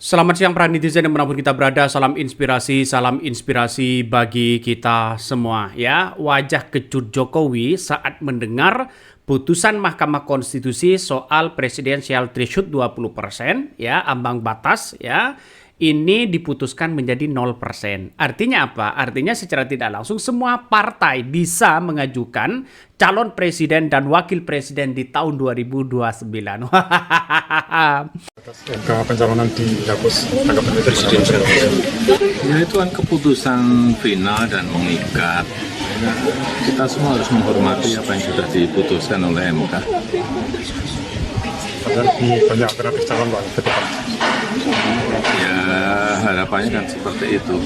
Selamat siang para netizen dimanapun kita berada, salam inspirasi bagi kita semua ya. Wajah kecut Jokowi saat mendengar putusan Mahkamah Konstitusi soal presidensial threshold 20% ya, ambang batas ya. Ini diputuskan menjadi 0%. Artinya apa? Artinya secara tidak langsung semua partai bisa mengajukan calon presiden dan wakil presiden di tahun 2029. MK pencalonan di Dapus tanggapan presiden. Ya itu kan keputusan final dan mengikat. Kita semua harus menghormati apa yang sudah diputuskan oleh MK. Padahal di banyak alternatif calon Bang ke depan. Ya harapannya kan seperti itu.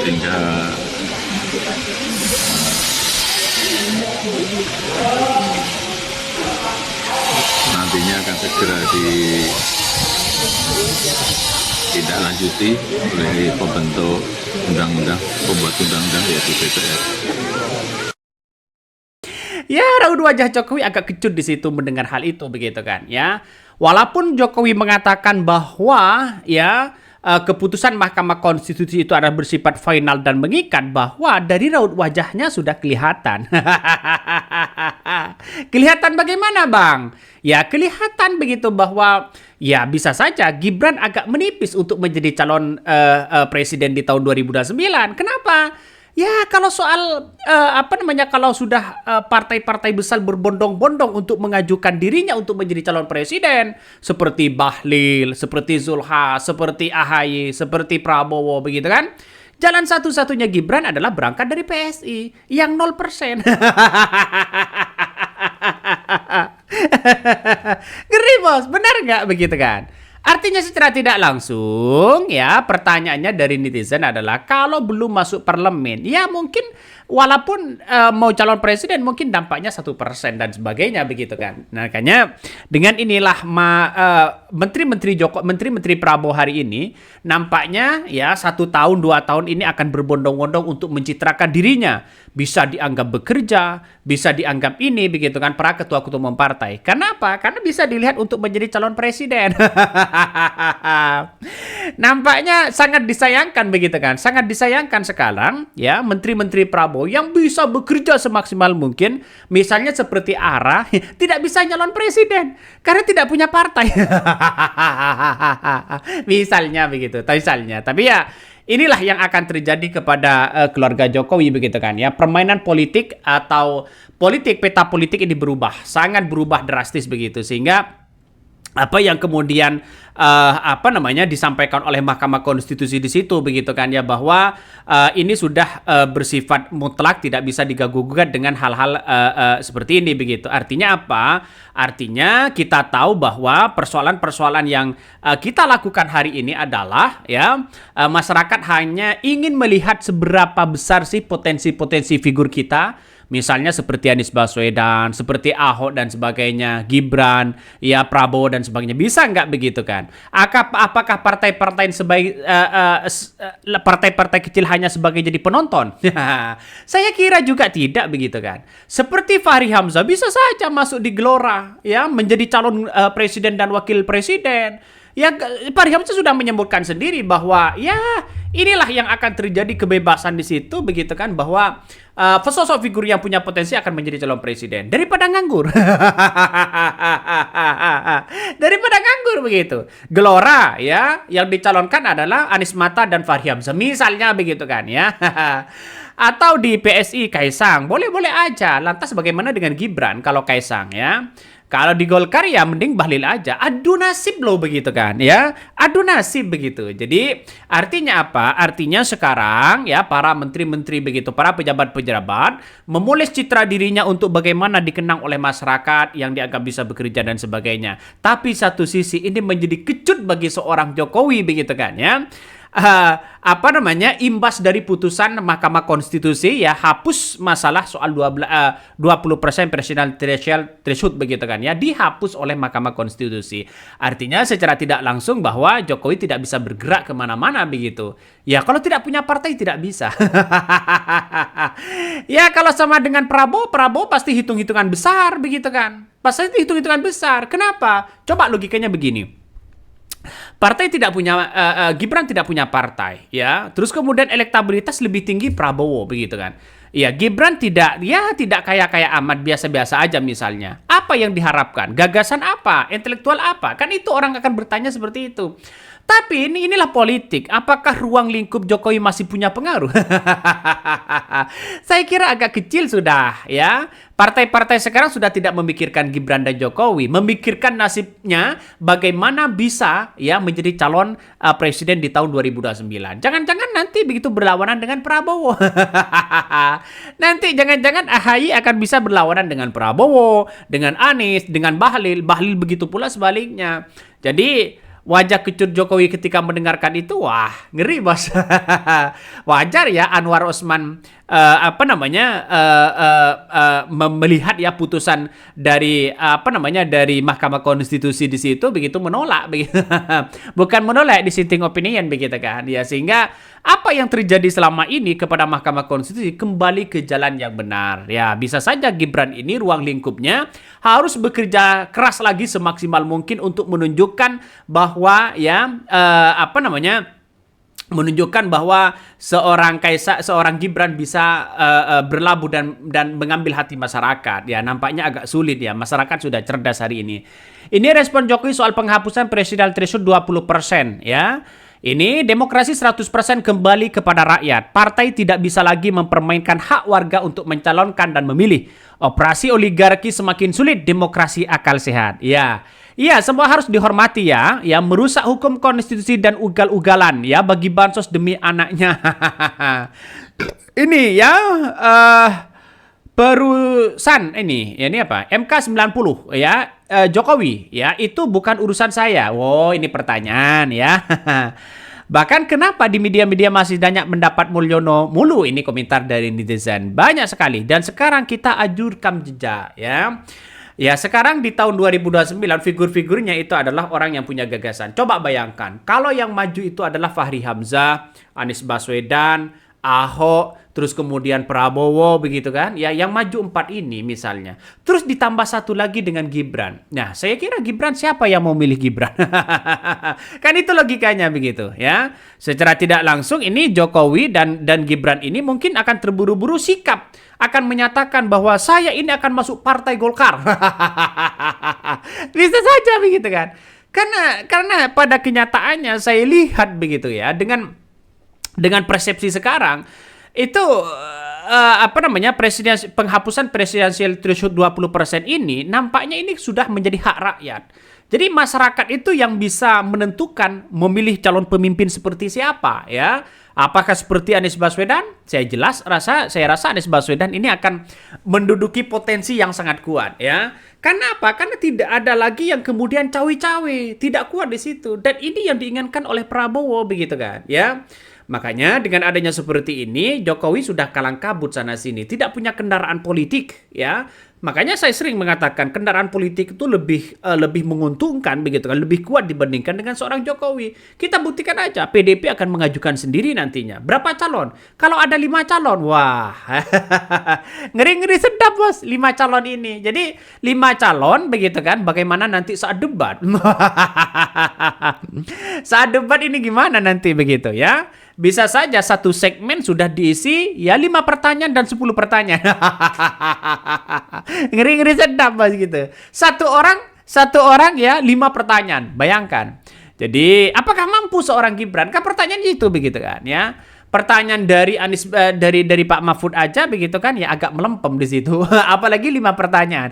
Sehingga nantinya akan segera ditindaklanjuti oleh pembentuk undang-undang, pembuat undang-undang yaitu DPR. Ya, raut wajah Jokowi agak kecut di situ mendengar hal itu begitu kan ya. Walaupun Jokowi mengatakan bahwa ya keputusan Mahkamah Konstitusi itu adalah bersifat final dan mengikat, bahwa dari raut wajahnya sudah kelihatan. Kelihatan bagaimana, Bang? Ya, kelihatan begitu bahwa ya bisa saja Gibran agak menipis untuk menjadi calon presiden di tahun 2029. Kenapa? Ya, kalau soal kalau sudah partai-partai besar berbondong-bondong untuk mengajukan dirinya untuk menjadi calon presiden, seperti Bahlil, seperti Zulkifli, seperti AHY, seperti Prabowo begitu kan? Jalan satu-satunya Gibran adalah berangkat dari PSI yang 0%. Ngeri bos, benar nggak begitu kan? Artinya secara tidak langsung ya, pertanyaannya dari netizen adalah kalau belum masuk parlemen ya mungkin walaupun mau calon presiden mungkin dampaknya 1% dan sebagainya begitu kan. Nah, makanya dengan inilah menteri-menteri Prabowo hari ini nampaknya ya 1 tahun 2 tahun ini akan berbondong-bondong untuk mencitrakan dirinya. Bisa dianggap bekerja, bisa dianggap ini begitu kan, para ketua-ketua umum partai. Kenapa? Karena bisa dilihat untuk menjadi calon presiden. Nampaknya sangat disayangkan begitu kan. Sangat disayangkan sekarang ya menteri-menteri Prabowo yang bisa bekerja semaksimal mungkin, misalnya seperti Ara, tidak bisa nyalon presiden karena tidak punya partai. Misalnya begitu, misalnya. Tapi ya inilah yang akan terjadi kepada keluarga Jokowi begitu kan ya. Permainan politik atau peta politik ini berubah, sangat berubah drastis begitu, sehingga apa yang kemudian disampaikan oleh Mahkamah Konstitusi di situ begitu kan ya, bahwa ini sudah bersifat mutlak, tidak bisa diganggu-gugat dengan hal-hal seperti ini begitu. Artinya apa? Artinya kita tahu bahwa persoalan-persoalan yang kita lakukan hari ini adalah ya masyarakat hanya ingin melihat seberapa besar sih potensi-potensi figur kita. Misalnya seperti Anies Baswedan, seperti Ahok dan sebagainya, Gibran, ya Prabowo dan sebagainya. Bisa nggak begitu kan? Apakah partai-partai partai-partai kecil hanya sebagai jadi penonton? Saya kira juga tidak begitu kan. Seperti Fahri Hamzah bisa saja masuk di Gelora, ya menjadi calon presiden dan wakil presiden. Ya, Fahri Hamzah sudah menyebutkan sendiri bahwa ya inilah yang akan terjadi, kebebasan di situ begitu kan, bahwa sosok figur yang punya potensi akan menjadi calon presiden daripada nganggur. Daripada nganggur begitu. Gelora ya yang dicalonkan adalah Anies Mata dan Fahri Hamzah misalnya begitu kan ya. Atau di PSI Kaisang, boleh-boleh aja. Lantas bagaimana dengan Gibran kalau Kaisang ya? Kalau di Golkar ya mending Bahlil aja. Adu nasib loh begitu kan ya. Adu nasib begitu. Jadi artinya apa? Artinya sekarang ya para menteri-menteri begitu, para pejabat-pejabat memulis citra dirinya untuk bagaimana dikenang oleh masyarakat yang dianggap bisa bekerja dan sebagainya. Tapi satu sisi ini menjadi kecut bagi seorang Jokowi begitu kan ya. Imbas dari putusan Mahkamah Konstitusi ya, hapus masalah soal 20% presidensial threshold begitu kan ya, dihapus oleh Mahkamah Konstitusi. Artinya secara tidak langsung bahwa Jokowi tidak bisa bergerak kemana-mana begitu. Ya kalau tidak punya partai tidak bisa. Ya kalau sama dengan Prabowo pasti hitung-hitungan besar begitu kan. Pasti hitung-hitungan besar. Kenapa? Coba logikanya begini. partai tidak punya Gibran tidak punya partai, ya. Terus kemudian elektabilitas lebih tinggi Prabowo, begitu kan. Ya, Gibran tidak kayak amat, biasa-biasa aja misalnya. Apa yang diharapkan? Gagasan apa? Intelektual apa? Kan itu orang akan bertanya seperti itu. Tapi inilah politik. Apakah ruang lingkup Jokowi masih punya pengaruh? Saya kira agak kecil sudah, ya. Partai-partai sekarang sudah tidak memikirkan Gibran dan Jokowi, memikirkan nasibnya bagaimana bisa ya menjadi calon presiden di tahun 2029. Jangan-jangan nanti begitu berlawanan dengan Prabowo. Nanti jangan-jangan AHY akan bisa berlawanan dengan Prabowo, dengan Anies, dengan Bahlil begitu pula sebaliknya. Jadi wajah kecut Jokowi ketika mendengarkan itu, wah, ngeri bos. Wajar ya Anwar Osman melihat ya putusan dari dari Mahkamah Konstitusi di situ begitu menolak, begitu. Bukan menolak, dissenting opinion begitu kan. Ya, sehingga apa yang terjadi selama ini kepada Mahkamah Konstitusi kembali ke jalan yang benar. Ya, bisa saja Gibran ini ruang lingkupnya harus bekerja keras lagi semaksimal mungkin untuk menunjukkan bahwa menunjukkan bahwa seorang Gibran bisa berlabuh dan mengambil hati masyarakat. Ya, nampaknya agak sulit ya. Masyarakat sudah cerdas hari ini. Ini respon Jokowi soal penghapusan presidential threshold 20%, ya. Ini demokrasi 100% kembali kepada rakyat. Partai tidak bisa lagi mempermainkan hak warga untuk mencalonkan dan memilih. Operasi oligarki semakin sulit, demokrasi akal sehat. Ya. Iya, semua harus dihormati ya. Ya, merusak hukum konstitusi dan ugal-ugalan ya bagi bansos demi anaknya. Ini ya perusan ini apa? MK 90 ya. Jokowi ya, itu bukan urusan saya. Wow, ini pertanyaan ya. Bahkan kenapa di media-media masih banyak mendapat Mulyono mulu, ini komentar dari netizen. Banyak sekali, dan sekarang kita ajurkan jejak ya. Ya, sekarang di tahun 2029 figur-figurnya itu adalah orang yang punya gagasan. Coba bayangkan, kalau yang maju itu adalah Fahri Hamzah, Anies Baswedan, Ahok, terus kemudian Prabowo, begitu kan? Ya, yang maju 4 ini misalnya. Terus ditambah satu lagi dengan Gibran. Nah, saya kira Gibran, siapa yang mau milih Gibran? Kan itu logikanya begitu, ya. Secara tidak langsung ini Jokowi dan Gibran ini mungkin akan terburu-buru sikap, akan menyatakan bahwa saya ini akan masuk Partai Golkar. Bisa saja begitu kan? Karena pada kenyataannya saya lihat begitu ya, dengan persepsi sekarang itu penghapusan presidensial threshold 20% ini nampaknya ini sudah menjadi hak rakyat. Jadi masyarakat itu yang bisa menentukan memilih calon pemimpin seperti siapa ya. Apakah seperti Anies Baswedan? Saya rasa Anies Baswedan ini akan menduduki potensi yang sangat kuat ya. Karena apa? Karena tidak ada lagi yang kemudian cawe-cawe, tidak kuat di situ. Dan ini yang diinginkan oleh Prabowo begitu kan ya. Makanya dengan adanya seperti ini, Jokowi sudah kalang kabut sana sini, tidak punya kendaraan politik ya. Makanya saya sering mengatakan kendaraan politik itu lebih menguntungkan begitu kan, lebih kuat dibandingkan dengan seorang Jokowi. Kita buktikan aja, PDP akan mengajukan sendiri nantinya. Berapa calon? Kalau ada 5 calon, wah, ngeri-ngeri sedap bos, 5 calon ini. Jadi 5 calon begitu kan, bagaimana nanti saat debat? Saat debat ini gimana nanti begitu ya? Bisa saja satu segmen sudah diisi ya 5 pertanyaan dan 10 pertanyaan. Ngeri-ngeri sedap mas gitu. Satu orang ya 5 pertanyaan. Bayangkan. Jadi apakah mampu seorang Gibran? Kan pertanyaannya itu begitu kan ya. Pertanyaan dari Anies dari Pak Mahfud aja begitu kan ya agak melempem di situ. Apalagi 5 pertanyaan.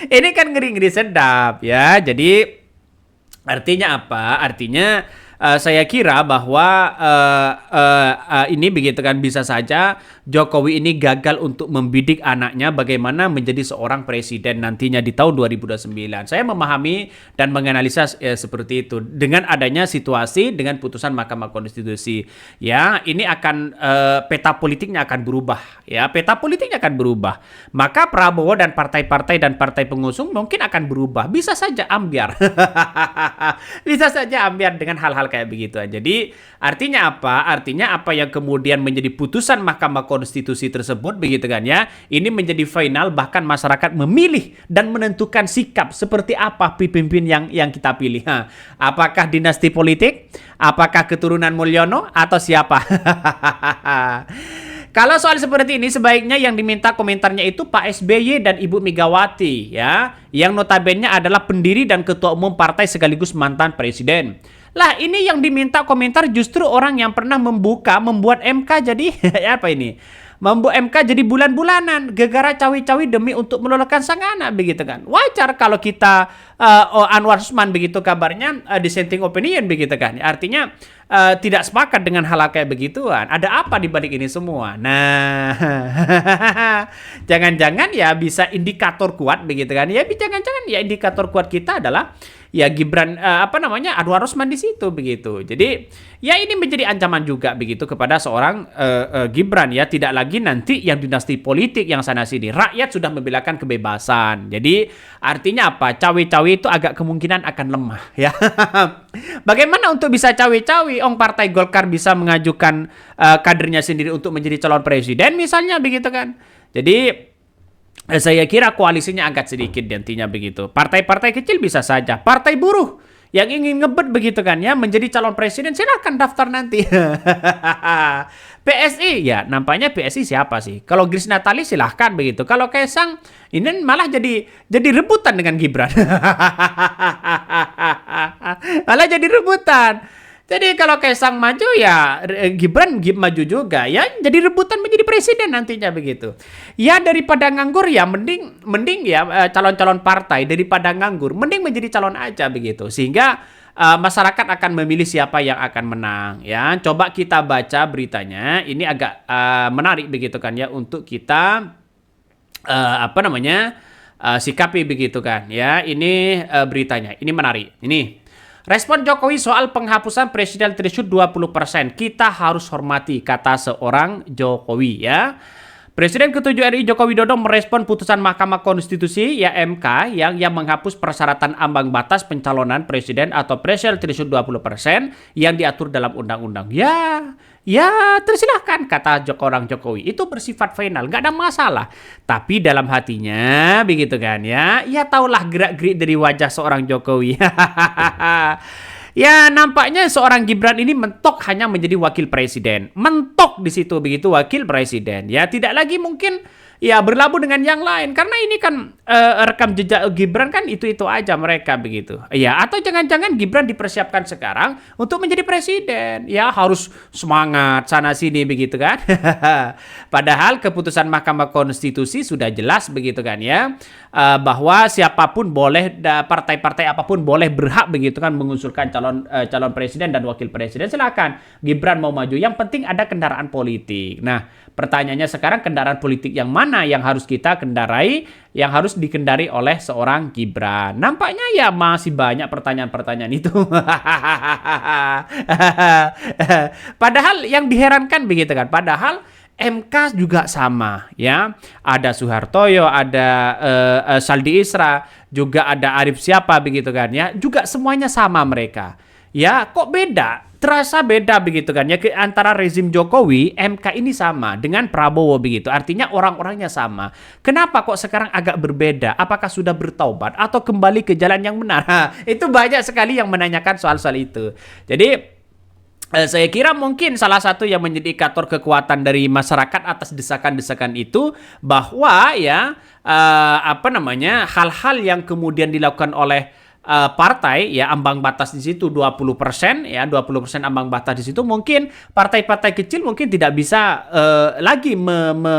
Ini kan ngeri-ngeri sedap ya. Jadi artinya apa? Artinya saya kira bahwa ini begitu kan, bisa saja Jokowi ini gagal untuk membidik anaknya bagaimana menjadi seorang presiden nantinya di tahun 2029. Saya memahami dan menganalisa seperti itu dengan adanya situasi dengan putusan Mahkamah Konstitusi. Ya, ini akan peta politiknya akan berubah. Ya, peta politiknya akan berubah. Maka Prabowo dan partai-partai dan partai pengusung mungkin akan berubah. Bisa saja ambiar. Bisa saja ambiar dengan hal-hal kayak begitu. Jadi artinya apa? Artinya apa yang kemudian menjadi putusan Mahkamah Konstitusi tersebut begitu kan ya. Ini menjadi final, bahkan masyarakat memilih dan menentukan sikap seperti apa pemimpin yang kita pilih. Apakah dinasti politik? Apakah keturunan Mulyono atau siapa? Kalau soal seperti ini sebaiknya yang diminta komentarnya itu Pak SBY dan Ibu Megawati ya, yang notabene adalah pendiri dan ketua umum partai sekaligus mantan presiden. Lah ini yang diminta komentar justru orang yang pernah membuat MK jadi apa ini? Membuat MK jadi bulan-bulanan, gegara cawi-cawi demi untuk meloloskan sang anak begitu kan. Wajar kalau kita Anwar Usman begitu kabarnya dissenting opinion begitu kan. Artinya tidak sepakat dengan hal kayak begituan. Ada apa di balik ini semua? Nah, jangan-jangan ya bisa indikator kuat begitu kan. Ya jangan-jangan ya indikator kuat kita adalah ya Gibran Anwar Usman di situ begitu. Jadi ya ini menjadi ancaman juga begitu kepada seorang Gibran ya, tidak lagi nanti yang dinasti politik yang sana sini. Rakyat sudah membelakan kebebasan. Jadi artinya apa? Cawe-cawe itu agak kemungkinan akan lemah ya. Bagaimana untuk bisa cawe-cawe? Partai Golkar bisa mengajukan kadernya sendiri untuk menjadi calon presiden misalnya begitu kan. Jadi saya kira koalisinya agak sedikit nantinya begitu. Partai-partai kecil bisa saja. Partai buruh yang ingin ngebet begitu kan ya menjadi calon presiden silakan daftar nanti. PSI ya nampaknya PSI siapa sih? Kalau Grace Natali silahkan begitu. Kalau Kaisang ini malah jadi rebutan dengan Gibran. Malah jadi rebutan. Jadi kalau Kaisang maju ya Gibran maju juga ya, jadi rebutan menjadi presiden nantinya begitu. Ya daripada nganggur ya mending ya calon-calon partai daripada nganggur mending menjadi calon aja begitu. Sehingga masyarakat akan memilih siapa yang akan menang ya. Coba kita baca beritanya, ini agak menarik begitu kan ya untuk kita sikapi begitu kan ya. Ini beritanya, ini menarik. Ini respon Jokowi soal penghapusan presiden threshold 20%. Kita harus hormati, kata seorang Jokowi ya. Presiden ke-7 RI Joko Widodo merespon putusan Mahkamah Konstitusi ya MK yang menghapus persyaratan ambang batas pencalonan presiden atau presidential threshold 20% yang diatur dalam undang-undang. Ya tersilahkan, kata orang Jokowi. Itu bersifat final, nggak ada masalah. Tapi dalam hatinya begitu kan ya. Ya taulah gerak-gerik dari wajah seorang Jokowi. Ya nampaknya seorang Gibran ini mentok hanya menjadi wakil presiden. Mentok di situ begitu wakil presiden. Ya tidak lagi mungkin ya berlabuh dengan yang lain. Karena ini kan rekam jejak Gibran kan itu-itu aja mereka begitu. Ya atau jangan-jangan Gibran dipersiapkan sekarang untuk menjadi presiden. Ya harus semangat sana sini begitu kan. Padahal keputusan Mahkamah Konstitusi sudah jelas begitu kan ya. Bahwa siapapun boleh, partai-partai apapun boleh berhak begitu kan mengusulkan calon presiden dan wakil presiden. Silakan Gibran mau maju. Yang penting ada kendaraan politik. Nah pertanyaannya sekarang kendaraan politik yang mana yang harus kita kendarai, yang harus dikendari oleh seorang Gibran? Nampaknya ya masih banyak pertanyaan-pertanyaan itu. Padahal yang diherankan begitu kan, padahal MK juga sama ya. Ada Suhartoyo, ada Saldi Isra, juga ada Arif siapa begitu kan ya. Juga semuanya sama mereka. Ya, kok beda? Terasa beda begitu kan ya, antara rezim Jokowi, MK ini sama dengan Prabowo begitu. Artinya orang-orangnya sama. Kenapa kok sekarang agak berbeda? Apakah sudah bertaubat atau kembali ke jalan yang benar? Itu banyak sekali yang menanyakan soal-soal itu. Jadi saya kira mungkin salah satu yang menjadi indikator kekuatan dari masyarakat atas desakan-desakan itu bahwa ya hal-hal yang kemudian dilakukan oleh partai ya, ambang batas di situ 20% ya, 20% ambang batas di situ, mungkin partai-partai kecil mungkin tidak bisa lagi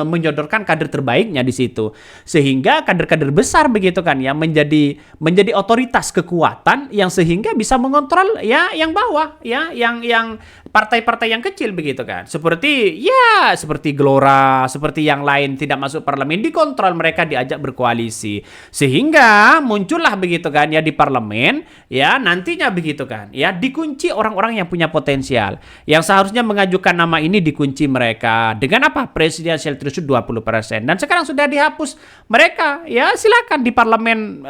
menyodorkan kader terbaiknya di situ, sehingga kader-kader besar begitu kan ya menjadi otoritas kekuatan yang sehingga bisa mengontrol ya yang bawah ya, yang partai-partai yang kecil begitu kan, seperti Gelora, seperti yang lain tidak masuk parlemen, dikontrol, mereka diajak berkoalisi, sehingga muncullah begitu kan ya di parlemen parlemen, ya nantinya begitu kan, ya dikunci orang-orang yang punya potensial, yang seharusnya mengajukan nama ini dikunci mereka dengan apa? Presidensial threshold 20%, dan sekarang sudah dihapus mereka, ya silakan di parlemen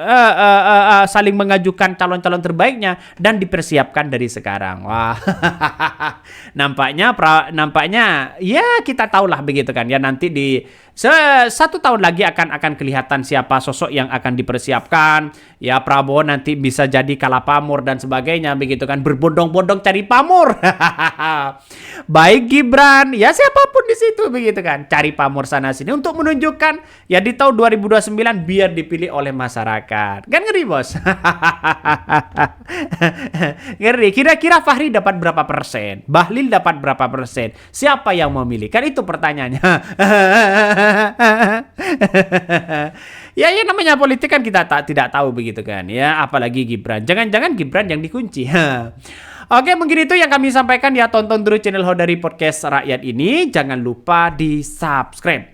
saling mengajukan calon-calon terbaiknya dan dipersiapkan dari sekarang. Wah, nampaknya ya kita tahulah begitu kan, ya nanti di 1 tahun lagi akan kelihatan siapa sosok yang akan dipersiapkan. Ya Prabowo nanti bisa jadi kalah pamor dan sebagainya begitu kan, berbondong-bondong cari pamor. Baik Gibran, ya siapapun di situ begitu kan, cari pamor sana sini untuk menunjukkan ya di tahun 2029 biar dipilih oleh masyarakat. Kan ngeri bos. Ngeri. Kira-kira Fahri dapat berapa persen? Bahlil dapat berapa persen? Siapa yang memilih? Kan itu pertanyaannya. Ya namanya politik kan kita tidak tahu begitu kan, ya apalagi Gibran. Jangan-jangan Gibran yang dikunci. Oke, mungkin itu yang kami sampaikan ya. Tonton terus channel Hodari Podcast Rakyat ini. Jangan lupa di subscribe.